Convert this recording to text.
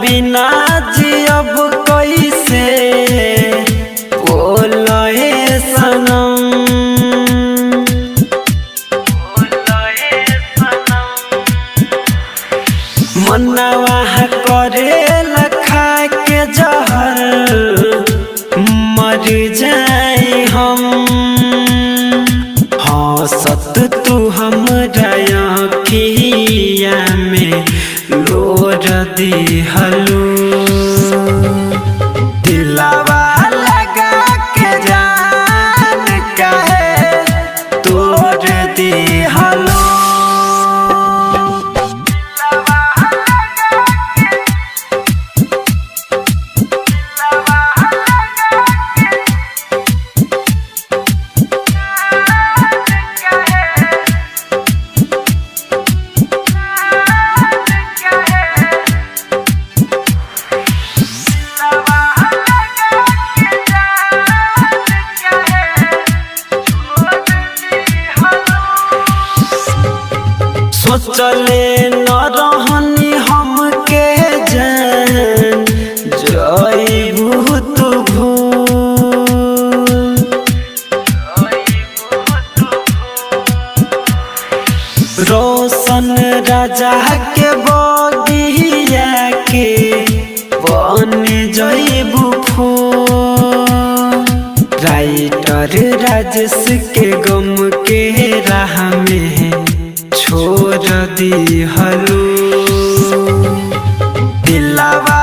बिना जियब कैसे बोले सनम। मनवा करे लखा के जहर मर जाए हम। हंसत तू हमरा अखिया में लोर दिहलू। दिलवा लगा के जान काहे तोड़ दिहलू। सोचले न रहनी हमके जान जइबू तू भूल। रोशन राजा के बगिया के बन जइबू फूल। राइटर राजेश के गम के राह में छोड़ दिहलू। दिलवा